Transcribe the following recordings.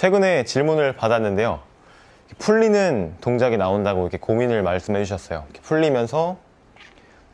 최근에 질문을 받았는데요. 풀리는 동작이 나온다고 이렇게 고민을 말씀해 주셨어요. 이렇게 풀리면서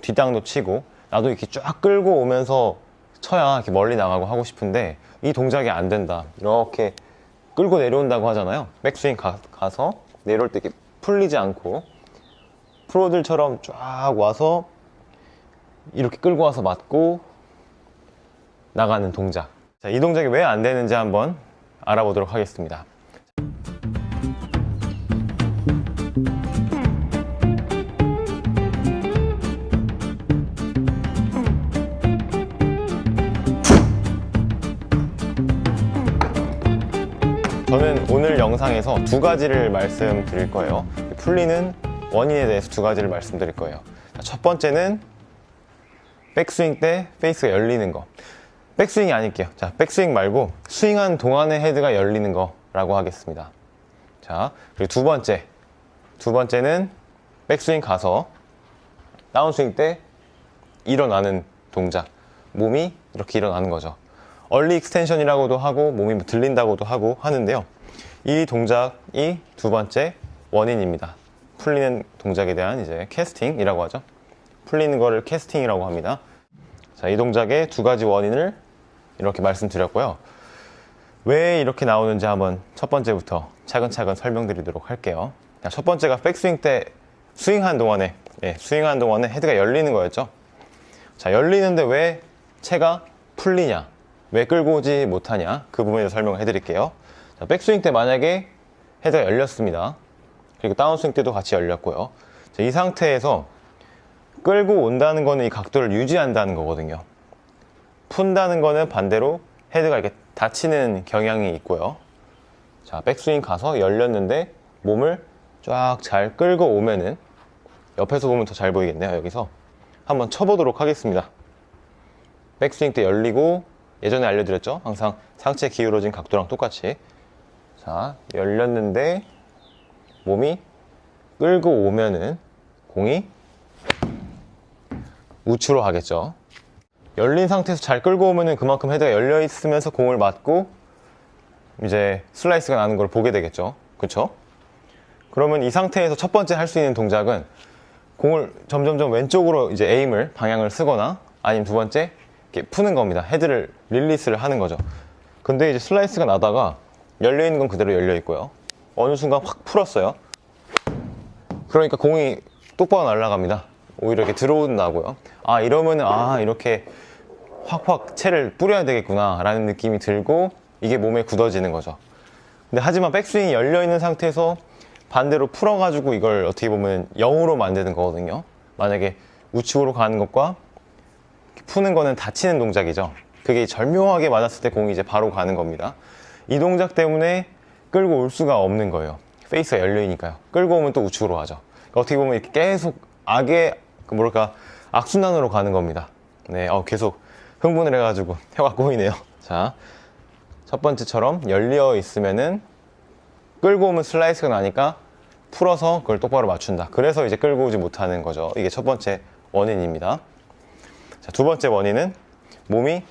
뒷땅도 치고 나도 이렇게 쫙 끌고 오면서 쳐야 이렇게 멀리 나가고 하고 싶은데 이 동작이 안 된다. 이렇게 끌고 내려온다고 하잖아요. 백스윙 가서 내려올 때 이렇게 풀리지 않고 프로들처럼 쫙 와서 이렇게 끌고 와서 맞고 나가는 동작. 자, 이 동작이 왜 안 되는지 한번 알아보도록 하겠습니다. 저는 오늘 영상에서 두 가지를 말씀드릴 거예요. 풀리는 원인에 대해서 두 가지를 말씀드릴 거예요. 첫 번째는 백스윙 때 페이스가 열리는 거. 백스윙이 아닐게요. 자, 백스윙 말고 스윙한 동안에 헤드가 열리는 거라고 하겠습니다. 자, 그리고 두 번째는 백스윙 가서 다운스윙 때 일어나는 동작. 몸이 이렇게 일어나는 거죠. 얼리 익스텐션이라고도 하고 몸이 들린다고도 하고 하는데요. 이 동작이 두 번째 원인입니다. 풀리는 동작에 대한 이제 캐스팅이라고 하죠. 풀리는 거를 캐스팅이라고 합니다. 자, 이 동작의 두 가지 원인을 이렇게 말씀드렸고요. 왜 이렇게 나오는지 한번 첫 번째부터 차근차근 설명드리도록 할게요. 자, 첫 번째가 백스윙 때 스윙한 동안에 헤드가 열리는 거였죠. 자, 열리는데 왜 채가 풀리냐? 왜 끌고 오지 못하냐? 그 부분에 대해서 설명을 해드릴게요. 자, 백스윙 때 만약에 헤드가 열렸습니다. 그리고 다운스윙 때도 같이 열렸고요. 자, 이 상태에서 끌고 온다는 거는 이 각도를 유지한다는 거거든요. 푼다는 거는 반대로 헤드가 이렇게 닫히는 경향이 있고요. 자, 백스윙 가서 열렸는데 몸을 쫙 잘 끌고 오면은 옆에서 보면 더 잘 보이겠네요. 여기서 한번 쳐보도록 하겠습니다. 백스윙 때 열리고 예전에 알려드렸죠? 항상 상체 기울어진 각도랑 똑같이. 자, 열렸는데 몸이 끌고 오면은 공이 우측으로 가겠죠. 열린 상태에서 잘 끌고 오면은 그만큼 헤드가 열려 있으면서 공을 맞고 이제 슬라이스가 나는 걸 보게 되겠죠. 그쵸? 그러면 이 상태에서 첫 번째 할 수 있는 동작은 공을 점점점 왼쪽으로 이제 에임을 방향을 쓰거나 아니면 두 번째 이렇게 푸는 겁니다. 헤드를 릴리스를 하는 거죠. 근데 이제 슬라이스가 나다가 열려 있는 건 그대로 열려 있고요. 어느 순간 확 풀었어요. 그러니까 공이 똑바로 날아갑니다. 오히려 이렇게 들어온다고요. 아, 이러면은 이렇게 확확 채를 뿌려야 되겠구나 라는 느낌이 들고 이게 몸에 굳어지는 거죠. 근데 하지만 백스윙이 열려 있는 상태에서 반대로 풀어가지고 이걸 어떻게 보면 0으로 만드는 거거든요. 만약에 우측으로 가는 것과 푸는 거는 닫히는 동작이죠. 그게 절묘하게 맞았을 때 공이 이제 바로 가는 겁니다. 이 동작 때문에 끌고 올 수가 없는 거예요. 페이스가 열려있으니까요. 끌고 오면 또 우측으로 가죠. 그러니까 어떻게 보면 이렇게 계속 악순환으로 가는 겁니다. 네, 계속 흥분을 해가지고 혀가 꼬이네요. 자, 첫 번째처럼 열려 있으면은 끌고 오면 슬라이스가 나니까 풀어서 그걸 똑바로 맞춘다. 그래서 이제 끌고 오지 못하는 거죠. 이게 첫 번째 원인입니다. 자, 두 번째 원인은 몸이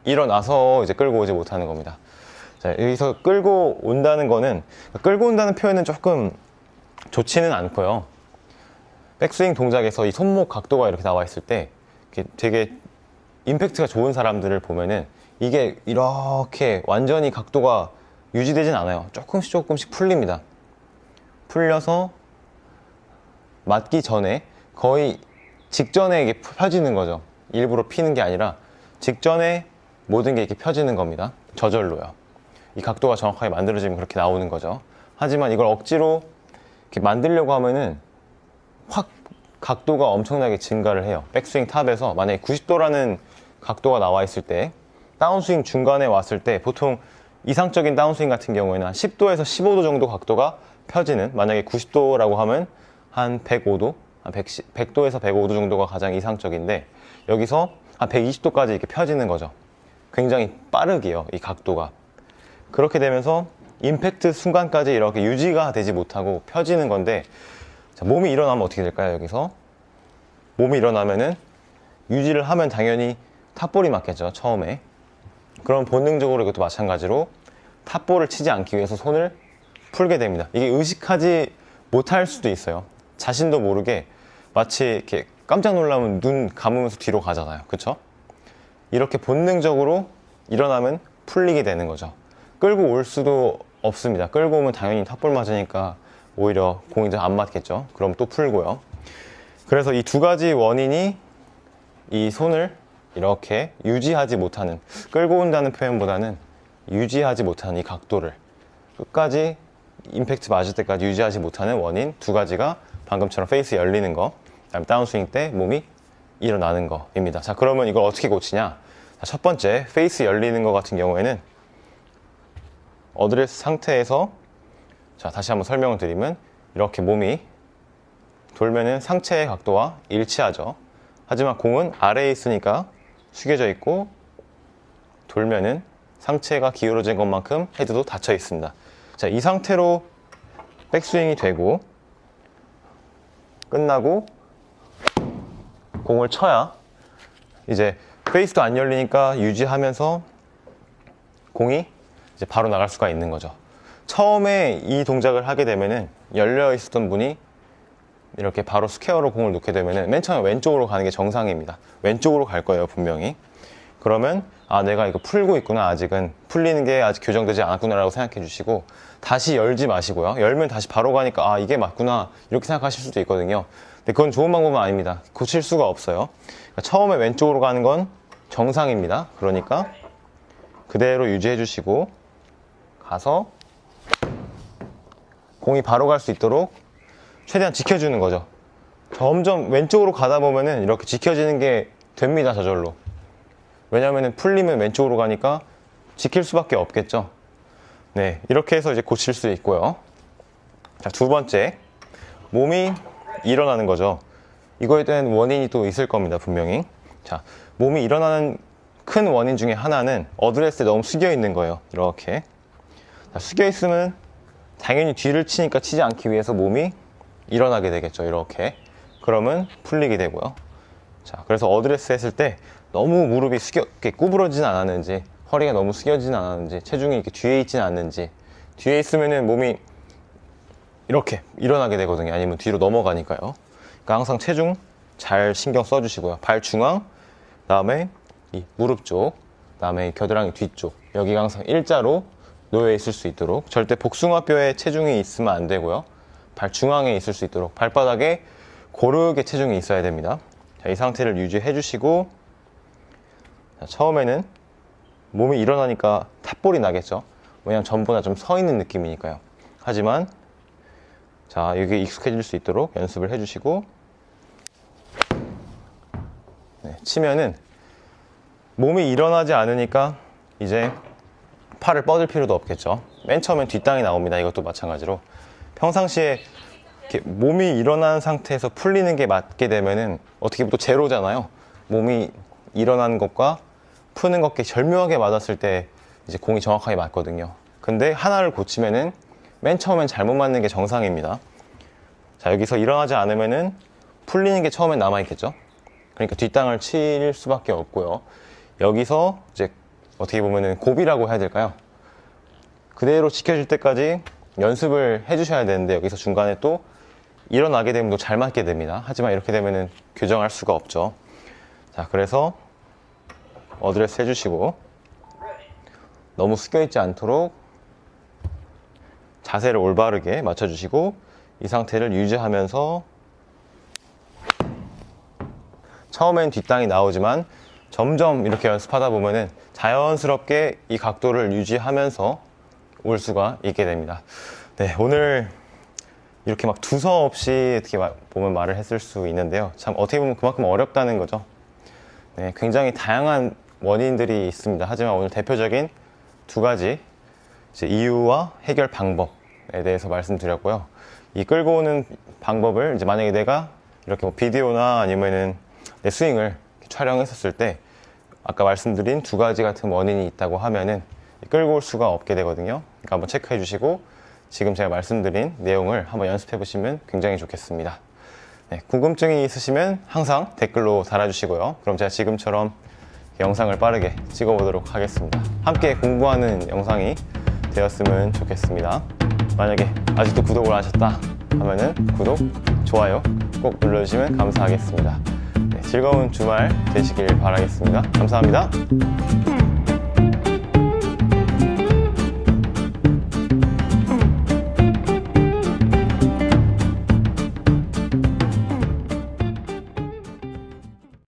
일어나서 이제 끌고 오지 못하는 겁니다. 자, 여기서 끌고 온다는 거는, 끌고 온다는 표현은 조금 좋지는 않고요. 백스윙 동작에서 이 손목 각도가 이렇게 나와 있을 때 되게 임팩트가 좋은 사람들을 보면은 이게 이렇게 완전히 각도가 유지되진 않아요. 조금씩 풀립니다. 풀려서 맞기 전에 거의 직전에 이게 펴지는 거죠. 일부러 피는 게 아니라 직전에 모든 게 이렇게 펴지는 겁니다. 저절로요. 이 각도가 정확하게 만들어지면 그렇게 나오는 거죠. 하지만 이걸 억지로 이렇게 만들려고 하면은 확 각도가 엄청나게 증가를 해요. 백스윙 탑에서 만약에 90도라는 각도가 나와 있을 때 다운스윙 중간에 왔을 때 보통 이상적인 다운스윙 같은 경우에는 한 10도에서 15도 정도 각도가 펴지는, 만약에 90도라고 하면 한 105도, 한 100도에서 105도 정도가 가장 이상적인데 여기서 한 120도까지 이렇게 펴지는 거죠. 굉장히 빠르게요, 이 각도가. 그렇게 되면서 임팩트 순간까지 이렇게 유지가 되지 못하고 펴지는 건데, 자, 몸이 일어나면 어떻게 될까요? 여기서 몸이 일어나면은 유지를 하면 당연히 탑볼이 맞겠죠, 처음에. 그럼 본능적으로 이것도 마찬가지로 탑볼을 치지 않기 위해서 손을 풀게 됩니다. 이게 의식하지 못할 수도 있어요. 자신도 모르게 마치 이렇게 깜짝 놀라면 눈 감으면서 뒤로 가잖아요. 그쵸? 이렇게 본능적으로 일어나면 풀리게 되는 거죠. 끌고 올 수도 없습니다. 끌고 오면 당연히 탑볼 맞으니까 오히려 공이 더 안 맞겠죠. 그럼 또 풀고요. 그래서 이 두 가지 원인이 이 손을 이렇게 유지하지 못하는, 끌고 온다는 표현보다는 유지하지 못하는 이 각도를 끝까지 임팩트 맞을 때까지 유지하지 못하는 원인 두 가지가 방금처럼 페이스 열리는 거, 그다음에 다운스윙 때 몸이 일어나는 거입니다. 자, 그러면 이걸 어떻게 고치냐? 자, 첫 번째, 페이스 열리는 거 같은 경우에는 어드레스 상태에서, 자, 다시 한번 설명을 드리면 이렇게 몸이 돌면은 상체의 각도와 일치하죠. 하지만 공은 아래에 있으니까 숙여져 있고, 돌면은 상체가 기울어진 것만큼 헤드도 닫혀 있습니다. 자, 이 상태로 백스윙이 되고 끝나고 공을 쳐야 이제 페이스도 안 열리니까 유지하면서 공이 이제 바로 나갈 수가 있는 거죠. 처음에 이 동작을 하게 되면은 열려 있었던 분이 이렇게 바로 스퀘어로 공을 놓게 되면은 맨 처음에 왼쪽으로 가는 게 정상입니다. 왼쪽으로 갈 거예요, 분명히. 그러면 아, 내가 이거 풀고 있구나, 아직은 풀리는 게 아직 교정되지 않았구나 라고 생각해 주시고, 다시 열지 마시고요. 열면 다시 바로 가니까 아, 이게 맞구나 이렇게 생각하실 수도 있거든요. 근데 그건 좋은 방법은 아닙니다. 고칠 수가 없어요. 그러니까 처음에 왼쪽으로 가는 건 정상입니다. 그러니까 그대로 유지해 주시고 가서 공이 바로 갈 수 있도록 최대한 지켜주는 거죠. 점점 왼쪽으로 가다 보면은 이렇게 지켜지는 게 됩니다, 저절로. 왜냐면은 풀리면 왼쪽으로 가니까 지킬 수밖에 없겠죠. 네, 이렇게 해서 이제 고칠 수 있고요. 자, 두 번째, 몸이 일어나는 거죠. 이거에 대한 원인이 또 있을 겁니다, 분명히. 자, 몸이 일어나는 큰 원인 중에 하나는 어드레스에 너무 숙여 있는 거예요. 이렇게. 자, 숙여 있으면 당연히 뒤를 치니까 치지 않기 위해서 몸이 일어나게 되겠죠. 이렇게. 그러면 풀리게 되고요. 자, 그래서 어드레스 했을 때 너무 무릎이 이렇게 구부러지진 않았는지, 허리가 너무 숙여지진 않았는지, 체중이 이렇게 뒤에 있지는 않는지, 뒤에 있으면은 몸이 이렇게 일어나게 되거든요. 아니면 뒤로 넘어가니까요. 그러니까 항상 체중 잘 신경 써주시고요. 발 중앙, 그다음에 이 무릎 쪽, 그다음에 겨드랑이 뒤쪽, 여기가 항상 일자로 놓여 있을 수 있도록, 절대 복숭아뼈에 체중이 있으면 안 되고요. 발 중앙에 있을 수 있도록 발바닥에 고르게 체중이 있어야 됩니다. 자, 이 상태를 유지해 주시고, 자, 처음에는 몸이 일어나니까 탑볼이 나겠죠. 왜냐면 전보다 좀 서 있는 느낌이니까요. 하지만 자, 여기 익숙해질 수 있도록 연습을 해주시고, 네, 치면은 몸이 일어나지 않으니까 이제 팔을 뻗을 필요도 없겠죠. 맨 처음엔 뒷땅이 나옵니다. 이것도 마찬가지로 평상시에 이렇게 몸이 일어난 상태에서 풀리는 게 맞게 되면은 어떻게 보면 또 제로잖아요. 몸이 일어나는 것과 푸는 것께 절묘하게 맞았을 때 이제 공이 정확하게 맞거든요. 근데 하나를 고치면은 맨 처음엔 잘못 맞는 게 정상입니다. 자, 여기서 일어나지 않으면은 풀리는 게 처음엔 남아있겠죠. 그러니까 뒷땅을 칠 수밖에 없고요. 여기서 이제 어떻게 보면은 고비라고 해야 될까요? 그대로 지켜질 때까지 연습을 해주셔야 되는데, 여기서 중간에 또 일어나게 되면 또 잘 맞게 됩니다. 하지만 이렇게 되면은 교정할 수가 없죠. 자, 그래서 어드레스 해주시고, 너무 숙여있지 않도록 자세를 올바르게 맞춰주시고, 이 상태를 유지하면서 처음엔 뒷땅이 나오지만 점점 이렇게 연습하다 보면은 자연스럽게 이 각도를 유지하면서 올 수가 있게 됩니다. 네, 오늘 이렇게 막 두서없이 어떻게 보면 말을 했을 수 있는데요. 참 어떻게 보면 그만큼 어렵다는 거죠. 네, 굉장히 다양한 원인들이 있습니다. 하지만 오늘 대표적인 두 가지 이제 이유와 해결 방법에 대해서 말씀드렸고요. 이 끌고 오는 방법을 이제 만약에 내가 이렇게 뭐 비디오나 아니면은 내 스윙을 촬영했었을 때 아까 말씀드린 두 가지 같은 원인이 있다고 하면은 끌고 올 수가 없게 되거든요. 그러니까 한번 체크해 주시고 지금 제가 말씀드린 내용을 한번 연습해 보시면 굉장히 좋겠습니다. 네, 궁금증이 있으시면 항상 댓글로 달아주시고요. 그럼 제가 지금처럼 영상을 빠르게 찍어보도록 하겠습니다. 함께 공부하는 영상이 되었으면 좋겠습니다. 만약에 아직도 구독을 안 하셨다 하면은 구독, 좋아요 꼭 눌러주시면 감사하겠습니다. 네, 즐거운 주말 되시길 바라겠습니다. 감사합니다.